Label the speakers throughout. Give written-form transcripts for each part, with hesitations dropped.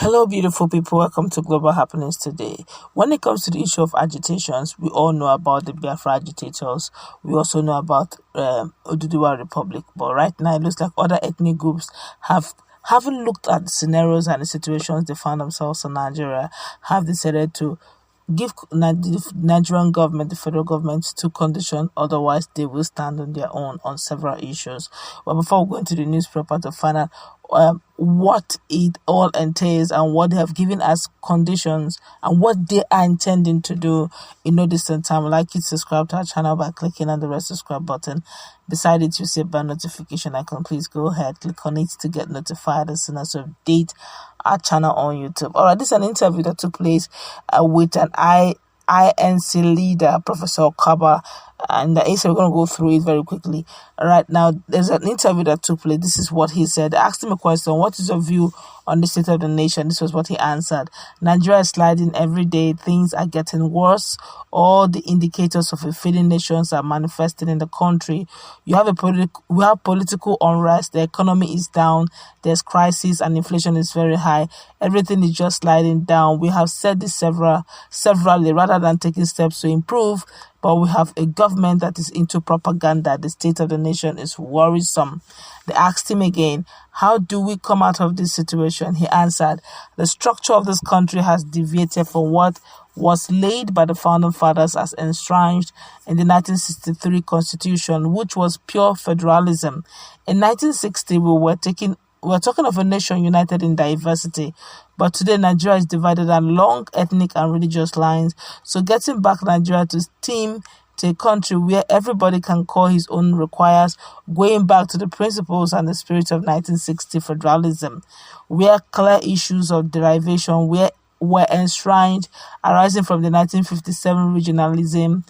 Speaker 1: Hello, beautiful people. Welcome to Global Happenings today. When it comes to the issue of agitations, we all know about the Biafra agitators. We also know about Oduduwa Republic. But right now, it looks like other ethnic groups haven't looked at the scenarios and the situations they found themselves in Nigeria, have decided to give the Nigerian government, the federal government, two conditions, otherwise they will stand on their own on several issues. But before we go into the news proper to find out what it all entails and what they have given as conditions and what they are intending to do in no distant time, I'd like you to subscribe to our channel by clicking on the red subscribe button. Beside it, you see a bell notification icon. Please go ahead, click on it to get notified as soon as we update our channel on YouTube. Alright, this is an interview that took place with an Ensl leader, Professor Kaba, and so we're going to go through it very quickly. Right now, there's an interview that took place. This is what he said. I asked him a question: what is your view on the state of the nation? This was what he answered. Nigeria is sliding every day. Things are getting worse. All the indicators of a failing nation are manifesting in the country. We have political unrest. The economy is down. There's crisis and inflation is very high. Everything is just sliding down. We have said this severally rather than taking steps to improve. But we have a government that is into propaganda. The state of the nation is worrisome. They asked him again, how do we come out of this situation? He answered, the structure of this country has deviated from what was laid by the founding fathers as enshrined in the 1963 Constitution, which was pure federalism. In 1960, we're talking of a nation united in diversity, but today Nigeria is divided along ethnic and religious lines. So getting back Nigeria to a country where everybody can call his own requires going back to the principles and the spirit of 1960 federalism, where clear issues of derivation were enshrined, arising from the 1957 regionalism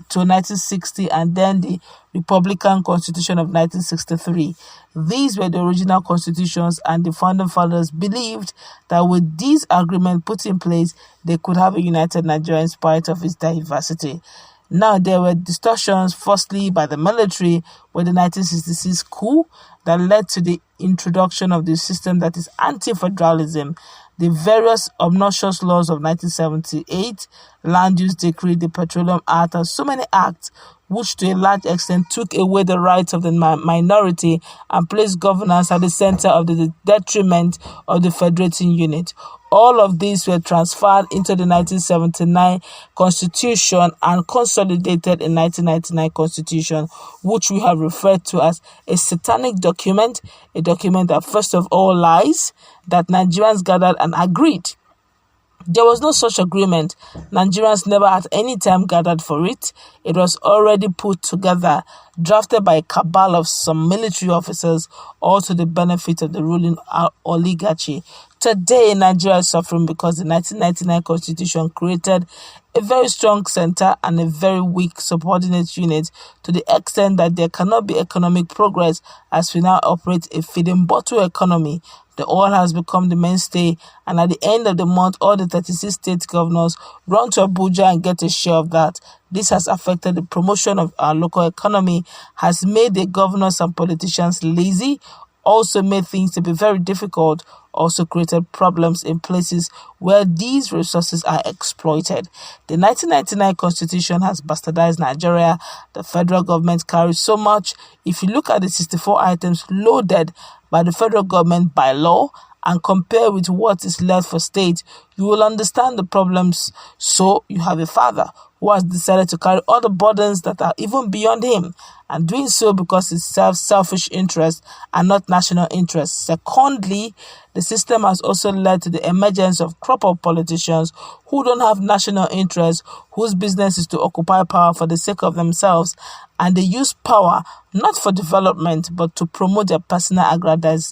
Speaker 1: to 1960 and then the Republican Constitution of 1963. These were the original constitutions, and the founding fathers believed that with these agreements put in place, they could have a united Nigeria in spite of its diversity. Now, there were distortions, firstly by the military, with the 1966 coup that led to the introduction of the system that is anti-federalism, the various obnoxious laws of 1978, Land Use Decree, the Petroleum Act, and so many acts which to a large extent took away the rights of the minority and placed governance at the center of the detriment of the federating unit. All of these were transferred into the 1979 Constitution and consolidated in 1999 Constitution, which we have referred to as a satanic document, a document that first of all lies, that Nigerians gathered and agreed. There was no such agreement. Nigerians never at any time gathered for it. It was already put together, drafted by a cabal of some military officers, all to the benefit of the ruling oligarchy. Today, Nigeria is suffering because the 1999 Constitution created a very strong center and a very weak subordinate unit, to the extent that there cannot be economic progress as we now operate a feeding bottle economy. The oil has become the mainstay, and at the end of the month, all the 36 state governors run to Abuja and get a share of that. This has affected the promotion of our local economy, has made the governors and politicians lazy, also made things to be very difficult, also created problems in places where these resources are exploited. The 1999 Constitution has bastardized Nigeria. The federal government carries so much. If you look at the 64 items loaded by the federal government by law and compare with what is left for state, you will understand the problems. So you have a father who has decided to carry all the burdens that are even beyond him, and doing so because it serves selfish interests and not national interests. Secondly, the system has also led to the emergence of crop of politicians who don't have national interests, whose business is to occupy power for the sake of themselves, and they use power not for development but to promote their personal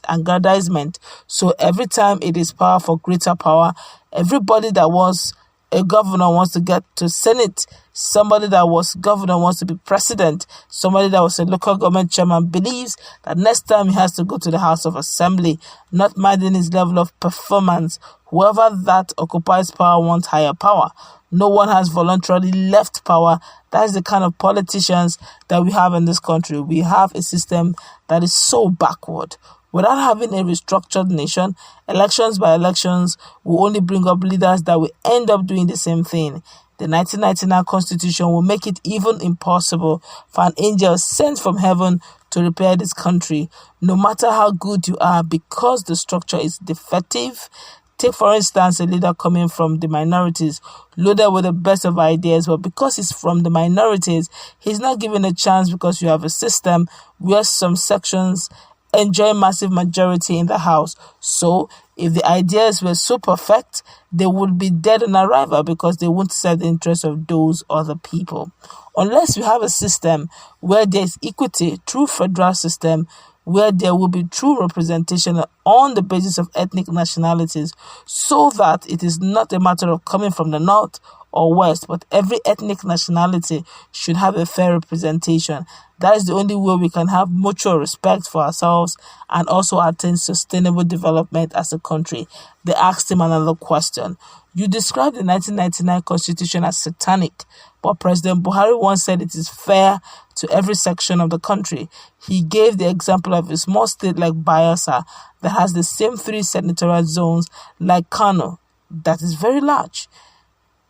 Speaker 1: aggrandizement. So every time it is power for greater power, everybody that was a governor wants to get to Senate. Somebody that was governor wants to be president. Somebody that was a local government chairman believes that next time he has to go to the House of Assembly, not minding his level of performance. Whoever that occupies power wants higher power. No one has voluntarily left power. That is the kind of politicians that we have in this country. We have a system that is so backward. Without having a restructured nation, elections by elections will only bring up leaders that will end up doing the same thing. The 1999 Constitution will make it even impossible for an angel sent from heaven to repair this country, no matter how good you are, because the structure is defective. Take, for instance, a leader coming from the minorities, loaded with the best of ideas, but because he's from the minorities, he's not given a chance because you have a system where some sections enjoy massive majority in the House. So, if the ideas were so perfect, they would be dead on arrival because they won't serve the interests of those other people. Unless you have a system where there is equity, true federal system, where there will be true representation on the basis of ethnic nationalities, so that it is not a matter of coming from the north or west, but every ethnic nationality should have a fair representation. That is the only way we can have mutual respect for ourselves and also attain sustainable development as a country. They asked him another question. You described the 1999 Constitution as satanic, but President Buhari once said it is fair to every section of the country. He gave the example of a small state like Biafra that has the same 3 senatorial zones like Kano. That is very large.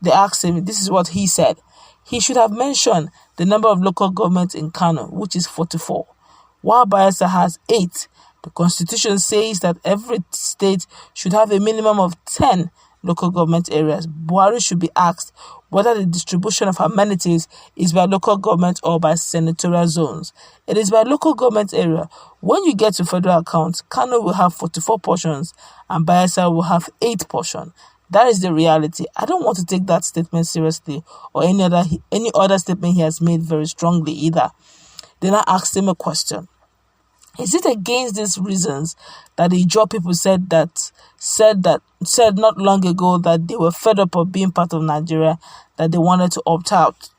Speaker 1: They asked him, this is what he said. He should have mentioned the number of local governments in Kano, which is 44, while Biafra has 8. The Constitution says that every state should have a minimum of 10 local government areas. Buhari should be asked whether the distribution of amenities is by local government or by senatorial zones. It is by local government area. When you get to federal accounts, Kano will have 44 portions and Biafra will have 8 portions. That is the reality. I don't want to take that statement seriously or any other statement he has made very strongly either. Then I asked him a question. Is it against these reasons that the Ijaw people said not long ago that they were fed up of being part of Nigeria, that they wanted to opt out?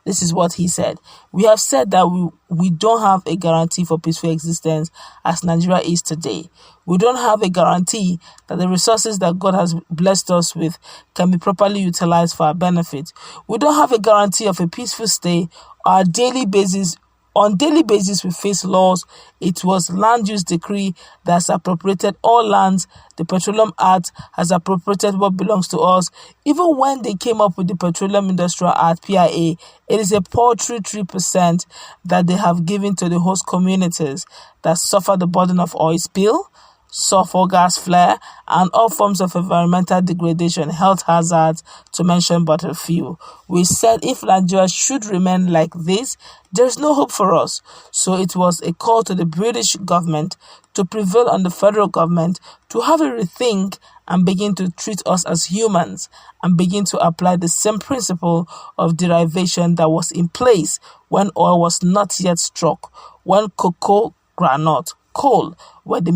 Speaker 1: This is what he said. We have said that we don't have a guarantee for peaceful existence as Nigeria is today. We don't have a guarantee that the resources that God has blessed us with can be properly utilized for our benefit. We don't have a guarantee of a peaceful stay on a daily basis. On daily basis, we face laws. It was land use decree that has appropriated all lands. The Petroleum Act has appropriated what belongs to us. Even when they came up with the Petroleum Industrial Act, PIA, it is a paltry 3% that they have given to the host communities that suffer the burden of oil spill, sulfur gas flare, and all forms of environmental degradation, health hazards, to mention but a few. We said if Nigeria should remain like this, there is no hope for us. So it was a call to the British government to prevail on the federal government to have a rethink and begin to treat us as humans and begin to apply the same principle of derivation that was in place when oil was not yet struck, when cocoa, groundnut, coal were the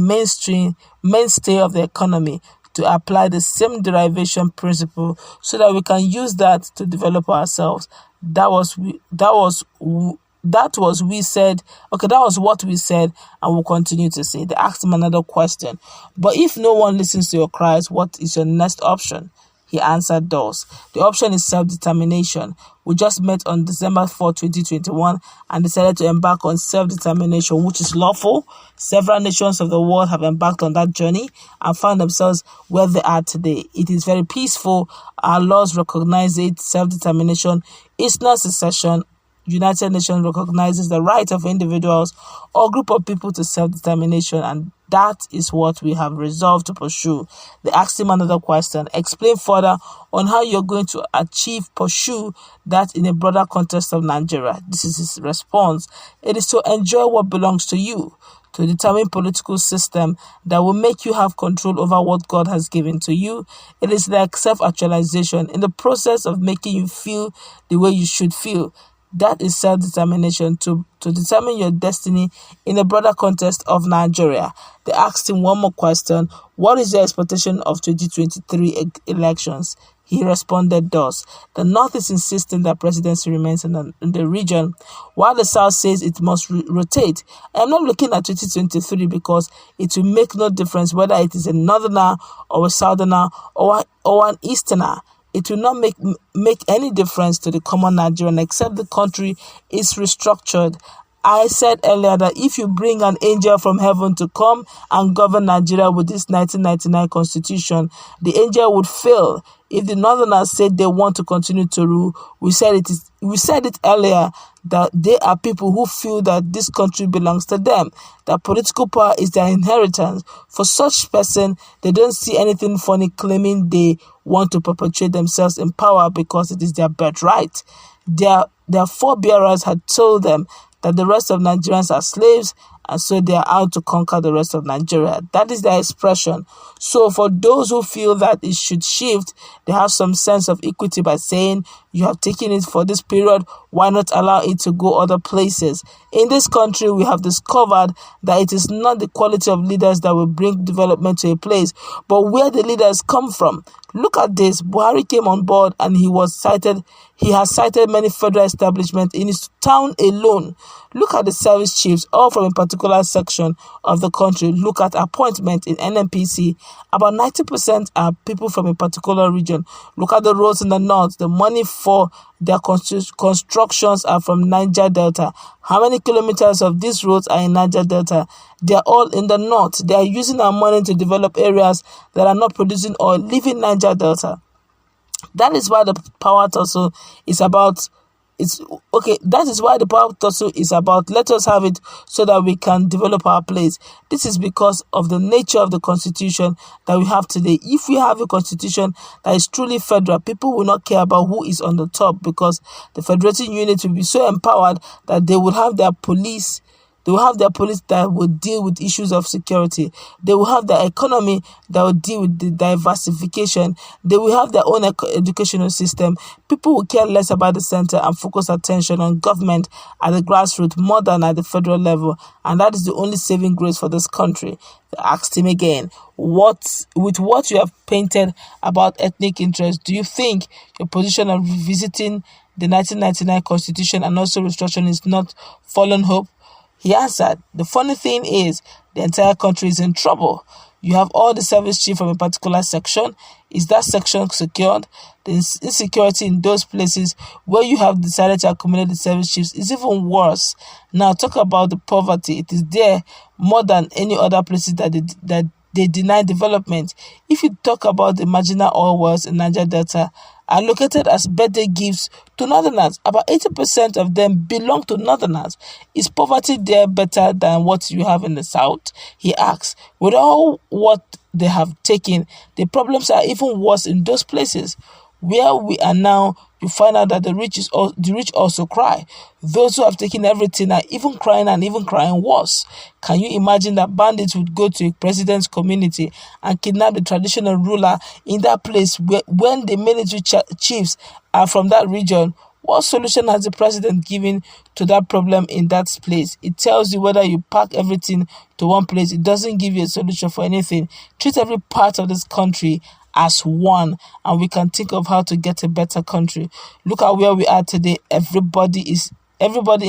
Speaker 1: mainstay of the economy, to apply the same derivation principle so that we can use that to develop ourselves. That was what we said and will continue to say. They asked him another question. But if no one listens to your cries, what is your next option? He answered thus. The option is self-determination. We just met on December 4, 2021 and decided to embark on self-determination, which is lawful. Several nations of the world have embarked on that journey and found themselves where they are today. It is very peaceful. Our laws recognize it. Self-determination is not secession. United Nations recognizes the right of individuals or group of people to self-determination, and that is what we have resolved to pursue. They asked him another question. Explain further on how you're going to pursue that in a broader context of Nigeria. This is his response. It is to enjoy what belongs to you, to determine political system that will make you have control over what God has given to you. It is like self-actualization in the process of making you feel the way you should feel. That is self-determination, to determine your destiny in a broader context of Nigeria. They asked him one more question. What is your expectation of 2023 elections? He responded thus. The North is insisting that presidency remains in the region, while the South says it must rotate. I am not looking at 2023 because it will make no difference whether it is a northerner or a southerner or an easterner. It will not make any difference to the common Nigerian except the country is restructured I said earlier that if you bring an angel from heaven to come and govern Nigeria with this 1999 constitution, the angel would fail. If the Northerners said they want to continue to rule, we said it earlier that they are people who feel that this country belongs to them, that political power is their inheritance. For such person, they don't see anything funny claiming they want to perpetuate themselves in power because it is their birthright. Their forebearers had told them that the rest of Nigerians are slaves, and so they are out to conquer the rest of Nigeria. That is their expression. So for those who feel that it should shift, they have some sense of equity by saying, you have taken it for this period, why not allow it to go other places? In this country, we have discovered that it is not the quality of leaders that will bring development to a place, but where the leaders come from. Look at this. Buhari came on board and he has cited many federal establishments in his town alone. Look at the service chiefs, all from a particular section of the country. Look at appointment in NNPC. About 90% are people from a particular region. Look at the roads in the north. The money for their constructions are from Niger Delta. How many kilometers of these roads are in Niger Delta? They are all in the north. They are using our money to develop areas that are not producing oil, leaving Niger Delta. That is why the power tussle is about. That is why the power tussle is about. Let us have it so that we can develop our place. This is because of the nature of the constitution that we have today. If we have a constitution that is truly federal, people will not care about who is on the top, because the federating unit will be so empowered that they will have their police. They will have their police that will deal with issues of security. They will have their economy that will deal with the diversification. They will have their own educational system. People will care less about the center and focus attention on government at the grassroots more than at the federal level. And that is the only saving grace for this country. I asked him again, with what you have painted about ethnic interest, do you think your position of revisiting the 1999 constitution and also restructuring is not fallen hope? He answered, the funny thing is, the entire country is in trouble. You have all the service chief from a particular section. Is that section secured? The insecurity in those places where you have decided to accumulate the service chiefs is even worse. Now talk about the poverty. It is there more than any other places that they deny development. If you talk about the marginal oil wells in Niger Delta, are located as birthday gifts to Northerners. About 80% of them belong to Northerners. Is poverty there better than what you have in the South? He asks. With all what they have taken, the problems are even worse in those places. Where we are now, you find out that the rich also cry. Those who have taken everything are even crying and even crying worse. Can you imagine that bandits would go to a president's community and kidnap the traditional ruler in that place when the military chiefs are from that region? What solution has the president given to that problem in that place? It tells you whether you pack everything to one place. It doesn't give you a solution for anything. Treat every part of this country as one, and we can think of how to get a better country. Look at where we are today. Everybody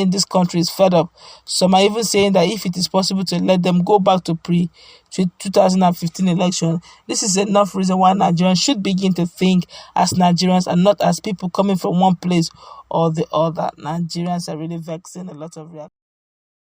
Speaker 1: in this country is fed up. Some are even saying that if it is possible to let them go back to pre-2015 election, this is enough reason why Nigerians should begin to think as Nigerians and not as people coming from one place or the other. Nigerians are really vexing a lot of reactions.